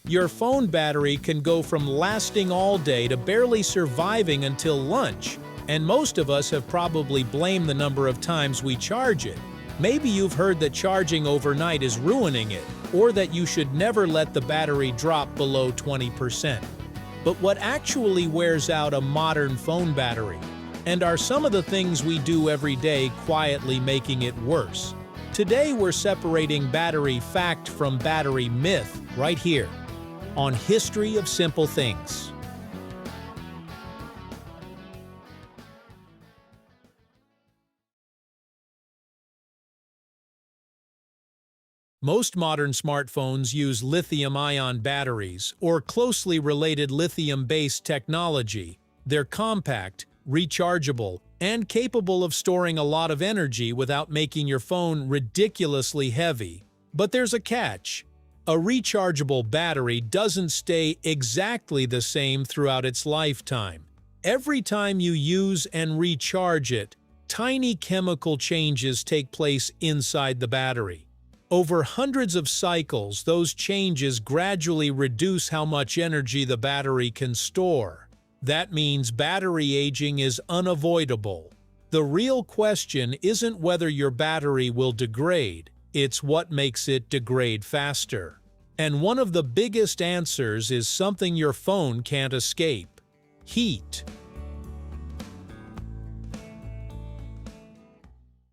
Your phone battery can go from lasting all day to barely surviving until lunch, and most of us have probably blamed the number of times we charge it. Maybe you've heard that charging overnight is ruining it, or that you should never let the battery drop below 20%. But what actually wears out a modern phone battery? And are some of the things we do every day quietly making it worse? Today we're separating battery fact from battery myth right here on History of Simple Things. Most modern smartphones use lithium-ion batteries or closely related lithium-based technology. They're compact, rechargeable, and capable of storing a lot of energy without making your phone ridiculously heavy. But there's a catch. A rechargeable battery doesn't stay exactly the same throughout its lifetime. Every time you use and recharge it, tiny chemical changes take place inside the battery. Over hundreds of cycles, those changes gradually reduce how much energy the battery can store. That means battery aging is unavoidable. The real question isn't whether your battery will degrade, it's what makes it degrade faster. And one of the biggest answers is something your phone can't escape: heat.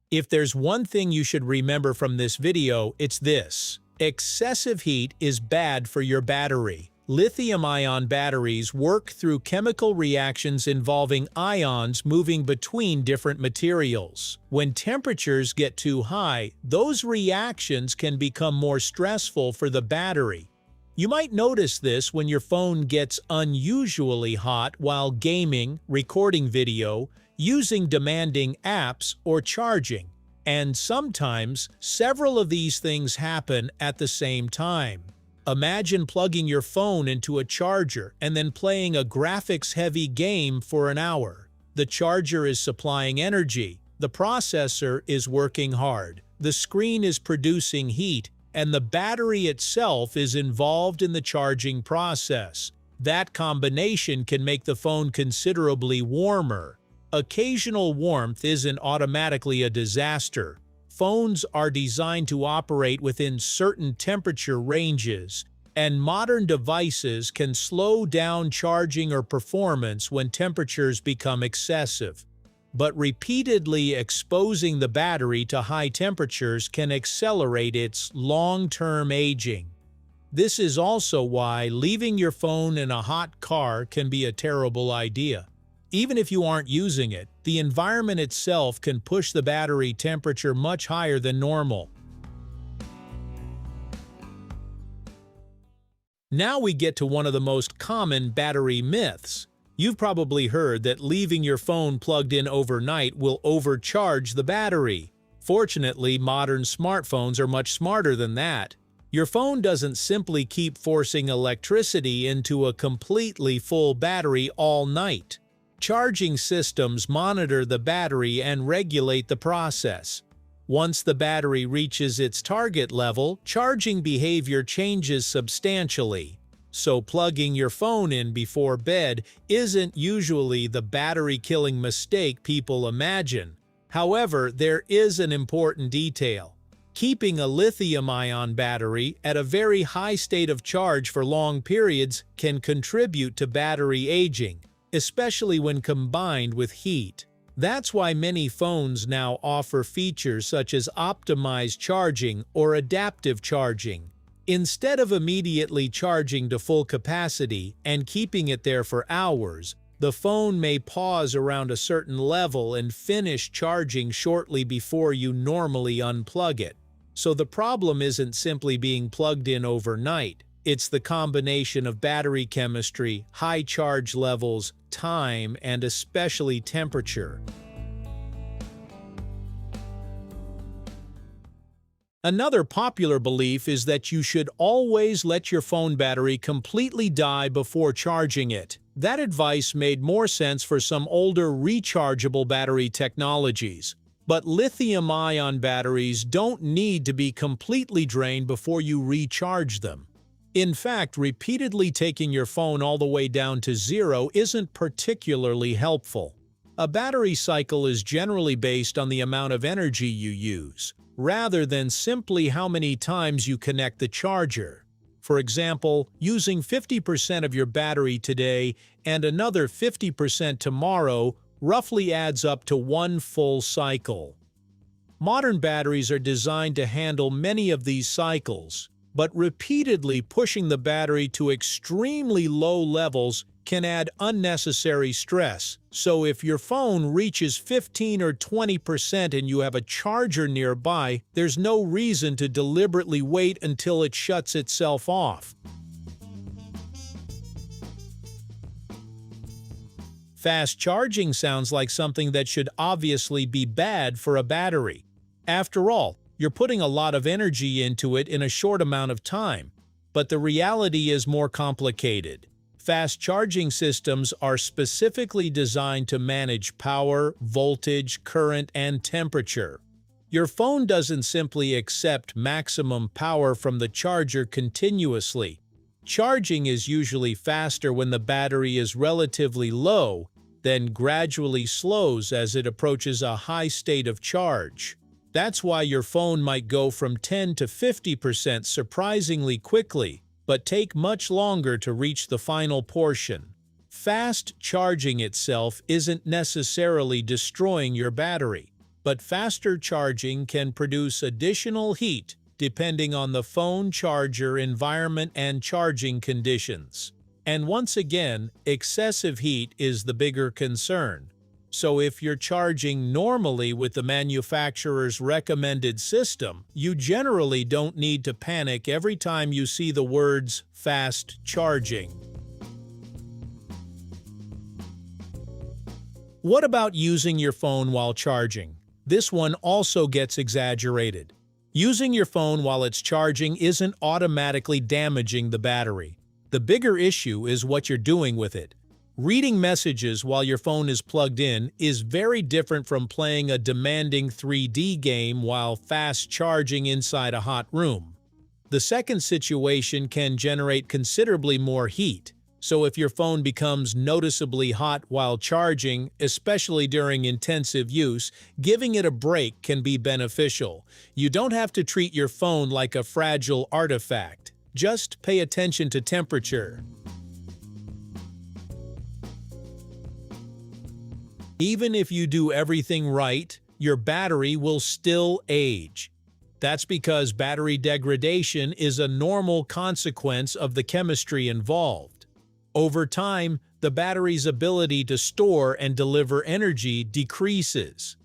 If there's one thing you should remember from this video, it's this: excessive heat is bad for your battery. Lithium-ion batteries work through chemical reactions involving ions moving between different materials. When temperatures get too high, those reactions can become more stressful for the battery. You might notice this when your phone gets unusually hot while gaming, recording video, using demanding apps, or charging. And sometimes, several of these things happen at the same time. Imagine plugging your phone into a charger and then playing a graphics-heavy game for an hour. The charger is supplying energy, the processor is working hard, the screen is producing heat, and the battery itself is involved in the charging process. That combination can make the phone considerably warmer. Occasional warmth isn't automatically a disaster. Phones are designed to operate within certain temperature ranges, and modern devices can slow down charging or performance when temperatures become excessive. But repeatedly exposing the battery to high temperatures can accelerate its long-term aging. This is also why leaving your phone in a hot car can be a terrible idea. Even if you aren't using it, the environment itself can push the battery temperature much higher than normal. Now we get to one of the most common battery myths. You've probably heard that leaving your phone plugged in overnight will overcharge the battery. Fortunately, modern smartphones are much smarter than that. Your phone doesn't simply keep forcing electricity into a completely full battery all night. Charging systems monitor the battery and regulate the process. Once the battery reaches its target level, charging behavior changes substantially. So plugging your phone in before bed isn't usually the battery-killing mistake people imagine. However, there is an important detail. Keeping a lithium-ion battery at a very high state of charge for long periods can contribute to battery aging, especially when combined with heat. That's why many phones now offer features such as optimized charging or adaptive charging. Instead of immediately charging to full capacity and keeping it there for hours, the phone may pause around a certain level and finish charging shortly before you normally unplug it. So the problem isn't simply being plugged in overnight. It's the combination of battery chemistry, high charge levels, time, and especially temperature. Another popular belief is that you should always let your phone battery completely die before charging it. That advice made more sense for some older rechargeable battery technologies. But lithium-ion batteries don't need to be completely drained before you recharge them. In fact, repeatedly taking your phone all the way down to zero isn't particularly helpful. A battery cycle is generally based on the amount of energy you use, rather than simply how many times you connect the charger. For example, using 50% of your battery today and another 50% tomorrow roughly adds up to one full cycle. Modern batteries are designed to handle many of these cycles, but repeatedly pushing the battery to extremely low levels can add unnecessary stress. So if your phone reaches 15 or 20% and you have a charger nearby, there's no reason to deliberately wait until it shuts itself off. Fast charging sounds like something that should obviously be bad for a battery. After all, you're putting a lot of energy into it in a short amount of time. But the reality is more complicated. Fast charging systems are specifically designed to manage power, voltage, current, and temperature. Your phone doesn't simply accept maximum power from the charger continuously. Charging is usually faster when the battery is relatively low, then gradually slows as it approaches a high state of charge. That's why your phone might go from 10 to 50% surprisingly quickly, but take much longer to reach the final portion. Fast charging itself isn't necessarily destroying your battery, but faster charging can produce additional heat depending on the phone charger environment and charging conditions. And once again, excessive heat is the bigger concern. So if you're charging normally with the manufacturer's recommended system, you generally don't need to panic every time you see the words fast charging. What about using your phone while charging? This one also gets exaggerated. Using your phone while it's charging isn't automatically damaging the battery. The bigger issue is what you're doing with it. Reading messages while your phone is plugged in is very different from playing a demanding 3D game while fast charging inside a hot room. The second situation can generate considerably more heat, so if your phone becomes noticeably hot while charging, especially during intensive use, giving it a break can be beneficial. You don't have to treat your phone like a fragile artifact. Just pay attention to temperature. Even if you do everything right, your battery will still age. That's because battery degradation is a normal consequence of the chemistry involved. Over time, the battery's ability to store and deliver energy decreases.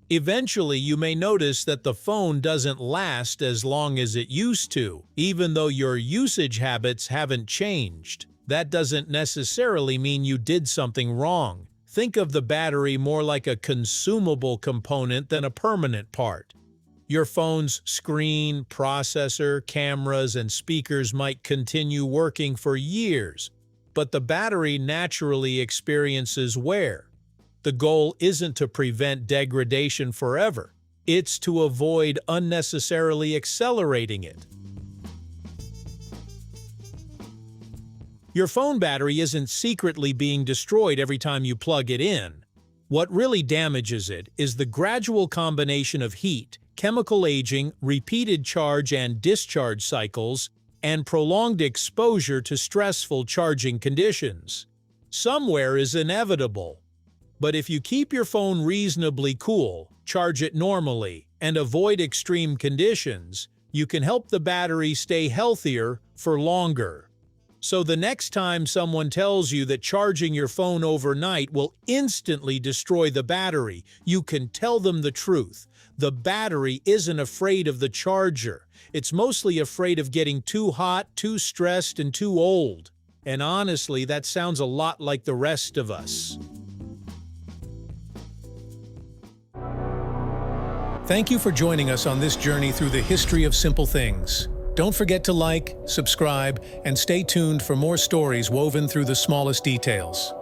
Eventually, you may notice that the phone doesn't last as long as it used to, even though your usage habits haven't changed. That doesn't necessarily mean you did something wrong. Think of the battery more like a consumable component than a permanent part. Your phone's screen, processor, cameras, and speakers might continue working for years, but the battery naturally experiences wear. The goal isn't to prevent degradation forever. It's to avoid unnecessarily accelerating it. Your phone battery isn't secretly being destroyed every time you plug it in. What really damages it is the gradual combination of heat, chemical aging, repeated charge and discharge cycles, and prolonged exposure to stressful charging conditions. Some wear is inevitable, but if you keep your phone reasonably cool, charge it normally, and avoid extreme conditions, you can help the battery stay healthier for longer. So the next time someone tells you that charging your phone overnight will instantly destroy the battery, you can tell them the truth. The battery isn't afraid of the charger. It's mostly afraid of getting too hot, too stressed, and too old. And honestly, that sounds a lot like the rest of us. Thank you for joining us on this journey through the history of simple things. Don't forget to like, subscribe, and stay tuned for more stories woven through the smallest details.